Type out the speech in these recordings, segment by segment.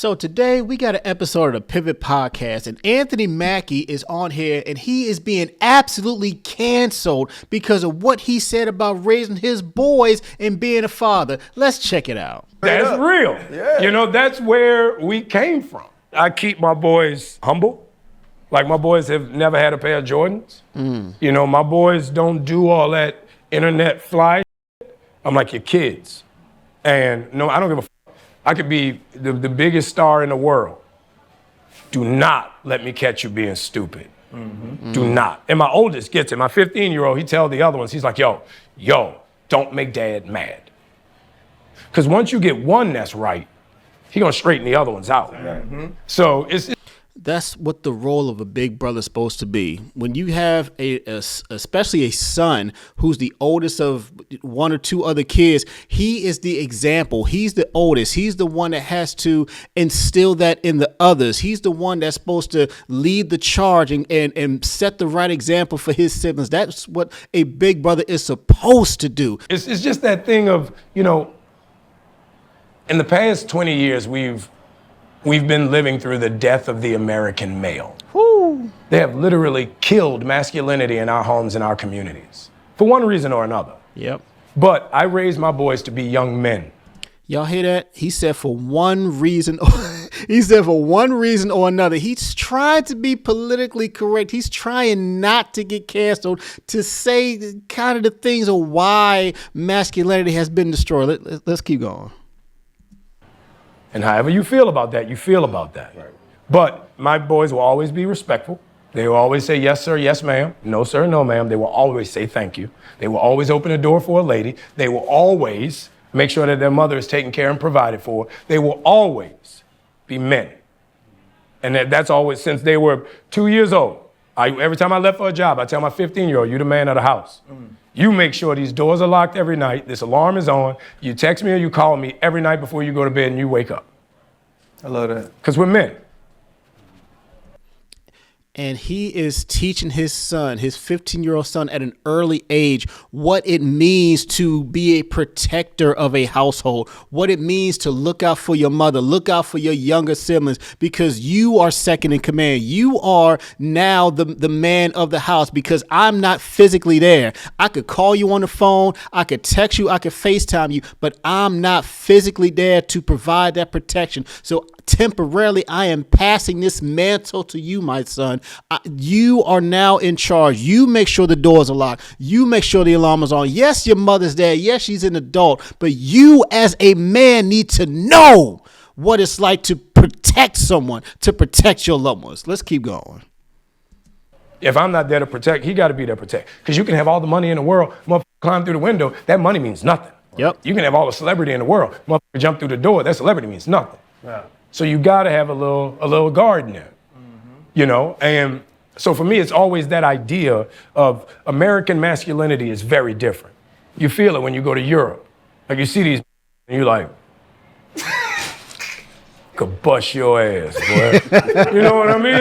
So today we got an episode of the Pivot Podcast, and Anthony Mackie is on here, and he is being absolutely canceled because of what he said about raising his boys and being a father. Let's check it out. That's real. Yeah. You know, that's where we came from. I keep my boys humble. Like, my boys have never had a pair of Jordans. You know, my boys don't do all that internet fly shit. I'm like your kids. And no, I don't give a fuck. I could be the biggest star in the world. Do not let me catch you being stupid. Do not. And my oldest gets it. My 15-year-old, he tells the other ones, he's like, yo, don't make dad mad. Because once you get one that's right, he gonna straighten the other ones out. So That's what the role of a big brother is supposed to be. When you have especially a son who's the oldest of one or two other kids, he is the example. He's the oldest. He's the one that has to instill that in the others. He's the one that's supposed to lead the charge and set the right example for his siblings. That's what a big brother is supposed to do. it's just that thing of, you know, in the past 20 years, we've been living through the death of the American male. Woo. They have literally killed masculinity in our homes and our communities for one reason or another. Yep. But I raised my boys to be young men. Y'all hear that? He said for one reason. He said for one reason or another. He's trying to be politically correct. He's trying not to get canceled, to say kind of the things of why masculinity has been destroyed. Let's keep going. And however you feel about that, you feel about that. Right. But my boys will always be respectful. They will always say, yes, sir, yes, ma'am. No, sir, no, ma'am. They will always say thank you. They will always open a door for a lady. They will always make sure that their mother is taken care and provided for. They will always be men. And that's always since they were 2 years old. Every time I left for a job, I tell my 15-year-old, you're the man of the house. You make sure these doors are locked every night, this alarm is on, you text me or you call me every night before you go to bed and you wake up. I love that. Because we're men. And he is teaching his son, his 15-year-old son, at an early age, what it means to be a protector of a household, what it means to look out for your mother, look out for your younger siblings, because you are second in command. You are now the man of the house, because I'm not physically there. I could call you on the phone, I could text you, I could FaceTime you, but I'm not physically there to provide that protection. So temporarily, I am passing this mantle to you, my son. You are now in charge. You make sure the doors are locked. You make sure the alarm is on. Yes, your mother's there. Yes, she's an adult. But you as a man need to know what it's like to protect someone, to protect your loved ones. Let's keep going. If I'm not there to protect, he got to be there to protect. Because you can have all the money in the world, motherfucker climb through the window, that money means nothing. Yep. You can have all the celebrity in the world, motherfucker jump through the door, that celebrity means nothing. Yeah. So you got to have a little guard in there, you know? And so for me, it's always that idea of American masculinity is very different. You feel it when you go to Europe. Like you see these and you're like, could bust your ass, boy. You know what I mean?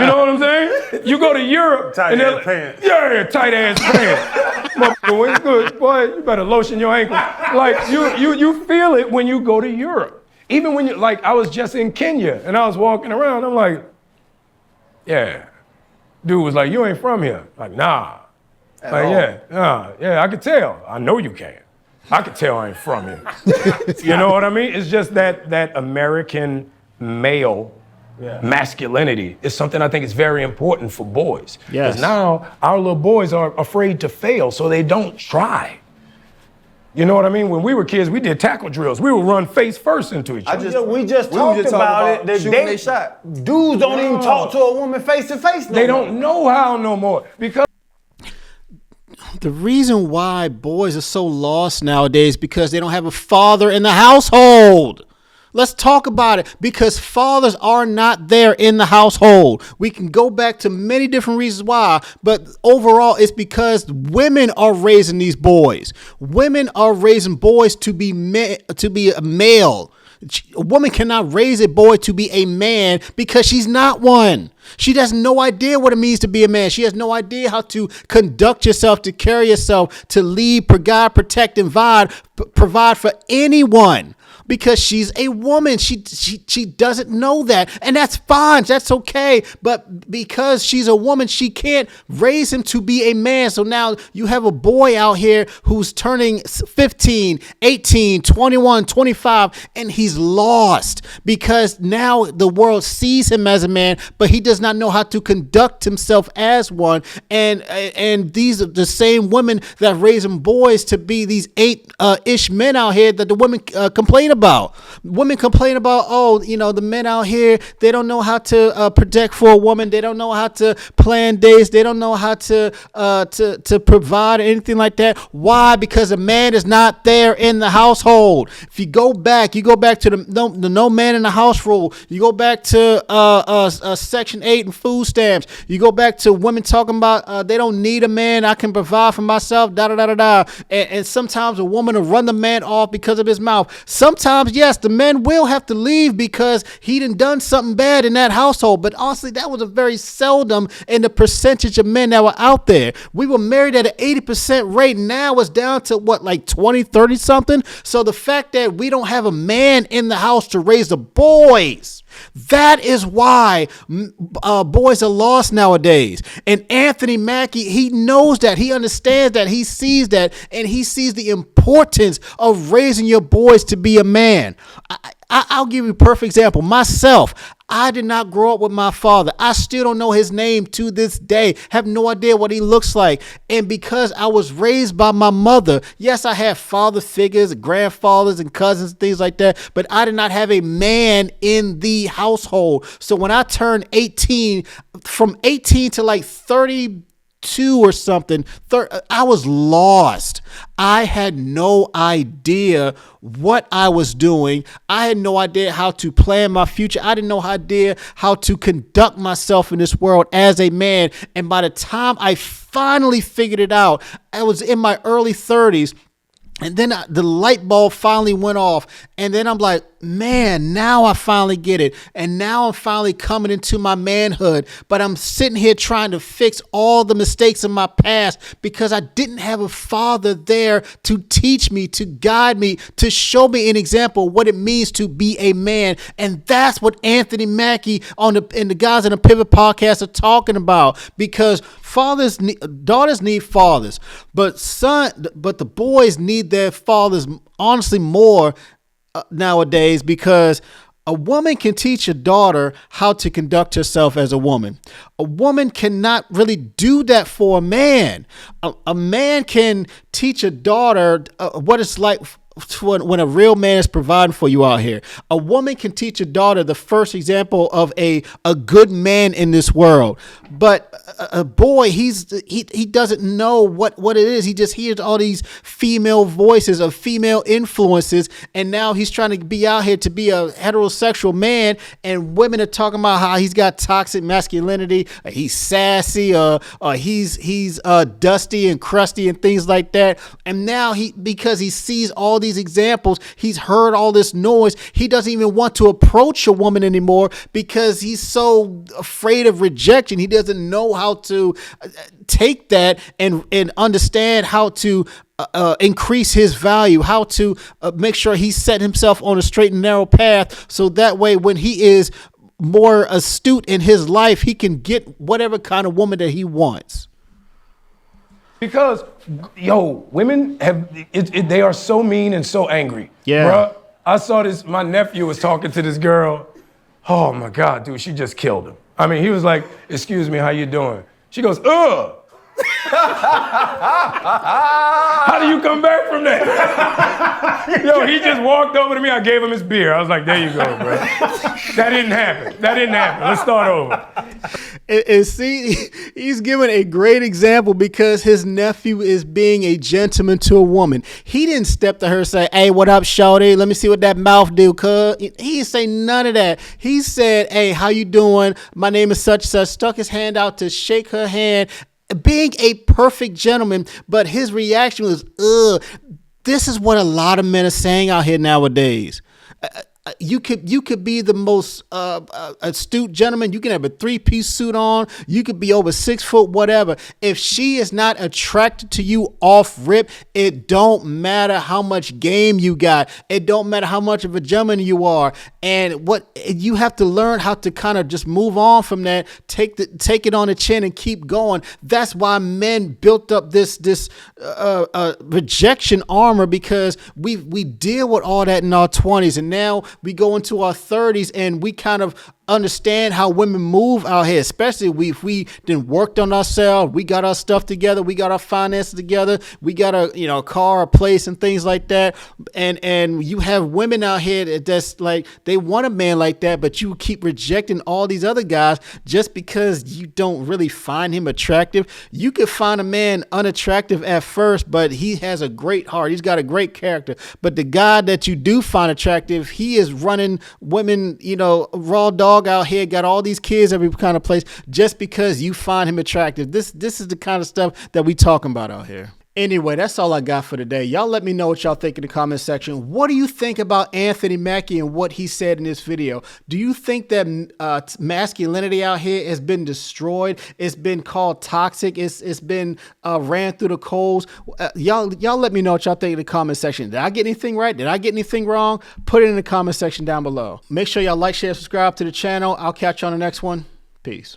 You know what I'm saying? You go to Europe. Tight ass pants. Yeah, tight ass pants. Motherfucker, when you good, boy, you better lotion your ankle. Like you feel it when you go to Europe. Even when like, I was just in Kenya and I was walking around, I'm like, yeah. Dude was like, you ain't from here. Like, nah. Like, yeah, I could tell. I know you can. I could tell I ain't from here. You know what I mean? It's just that American male masculinity is something I think is very important for boys. Yes. Because now our little boys are afraid to fail, so they don't try. You know what I mean? When we were kids, we did tackle drills. We would run face first into each other. We just talked about it. They shot. Dudes don't even talk to a woman face to face. They don't know how no more. Because The reason why boys are so lost nowadays is because they don't have a father in the household. Let's talk about it, because fathers are not there in the household. We can go back to many different reasons why, but overall it's because women are raising these boys. Women are raising boys to be a male. A woman cannot raise a boy to be a man because she's not one. She has no idea what it means to be a man. She has no idea how to conduct yourself, to carry yourself, to lead, provide, protect, and provide for anyone. because she's a woman. She doesn't know that. And that's fine. That's okay. But because she's a woman, she can't raise him to be a man. So now you have a boy out here who's turning 15, 18, 21, 25, and he's lost because now the world sees him as a man, but he does not know how to conduct himself as one. And these are the same women that raising boys to be these ish men out here that the women complain about. Women complain about, oh, the men out here, they don't know how to protect for a woman. They don't know how to plan dates. They don't know how to provide or anything like that. Why? Because a man is not there in the household. If you go back to the no man in the house rule. You go back to Section 8 and food stamps. You go back to women talking about they don't need a man. I can provide for myself. Da da da da da. And sometimes a woman will run the man off because of his mouth. Sometimes, yes, the men will have to leave because he done something bad in that household. But honestly, that was a very seldom in the percentage of men that were out there. We were married at an 80% rate. Now it's down to like 20, 30 something. So the fact that we don't have a man in the house to raise the boys, that is why boys are lost nowadays. And Anthony Mackie, he knows that, he understands that, he sees that, and he sees the importance of raising your boys to be a man. I'll give you a perfect example. Myself, I did not grow up with my father. I still don't know his name to this day. Have no idea what he looks like. And because I was raised by my mother, yes, I have father figures, grandfathers and cousins, things like that, but I did not have a man in the household. So when I turned 18, from 18 to like 32 or something, I was lost. I had no idea what I was doing. I had no idea how to plan my future. I didn't know idea how to conduct myself in this world as a man. And by the time I finally figured it out, I was in my early 30s. And then the light bulb finally went off. And then I'm like, man, now I finally get it. And now I'm finally coming into my manhood. But I'm sitting here trying to fix all the mistakes in my past because I didn't have a father there to teach me, to guide me, to show me an example what it means to be a man. And that's what Anthony Mackie and the guys in the Pivot Podcast are talking about. Because daughters need fathers, but the boys need their fathers honestly more nowadays, because a woman can teach a daughter how to conduct herself as a woman. A woman cannot really do that for a man. A man can teach a daughter what it's like when a real man is providing for you out here. A woman can teach a daughter the first example of a good man in this world. But a boy, he doesn't know what it is. He just hears all these female voices of female influences, and now he's trying to be out here to be a heterosexual man, and women are talking about how he's got toxic masculinity, he's sassy, he's dusty and crusty and things like that. And now because he sees all these examples, he's heard all this noise, he doesn't even want to approach a woman anymore because he's so afraid of rejection. He doesn't know how to take that and understand how to increase his value, how to make sure he set himself on a straight and narrow path, so that way when he is more astute in his life, he can get whatever kind of woman that he wants. Because, women they are so mean and so angry. Yeah. Bruh, I saw this, my nephew was talking to this girl. Oh my God, dude, she just killed him. I mean, he was like, excuse me, how you doing? She goes, ugh. How do you come back from that? He just walked over to me. I gave him his beer. I was like, there you go, bro. That didn't happen. Let's start over. And see, he's giving a great example because his nephew is being a gentleman to a woman. He didn't step to her and say, hey, what up, shawty? Let me see what that mouth do, cuz. He didn't say none of that. He said, hey, how you doing? My name is such, stuck his hand out to shake her hand, being a perfect gentleman, but his reaction was, ugh. This is what a lot of men are saying out here nowadays. you could be the most astute gentleman. You can have a 3-piece suit on. You could be over 6 foot, whatever. If she is not attracted to you off rip, it don't matter how much game you got. It don't matter how much of a gentleman you are. And what you have to learn how to kind of just move on from that. Take it on the chin and keep going. That's why men built up this rejection armor, because we deal with all that in our 20s, and now we go into our 30s and we kind of understand how women move out here, especially if we then worked on ourselves, we got our stuff together, we got our finances together, we got a car, a place, and things like that. And you have women out here that's like, they want a man like that, but you keep rejecting all these other guys just because you don't really find him attractive. You could find a man unattractive at first, but he has a great heart. He's got a great character. But the guy that you do find attractive, he is running women, raw dog out here, got all these kids every kind of place, just because you find him attractive. This is the kind of stuff that we talking about out here. Anyway, that's all I got for today. Y'all let me know what y'all think in the comment section. What do you think about Anthony Mackie and what he said in this video? Do you think that masculinity out here has been destroyed? It's been called toxic. It's been ran through the coals. Y'all let me know what y'all think in the comment section. Did I get anything right? Did I get anything wrong? Put it in the comment section down below. Make sure y'all like, share, subscribe to the channel. I'll catch you on the next one. Peace.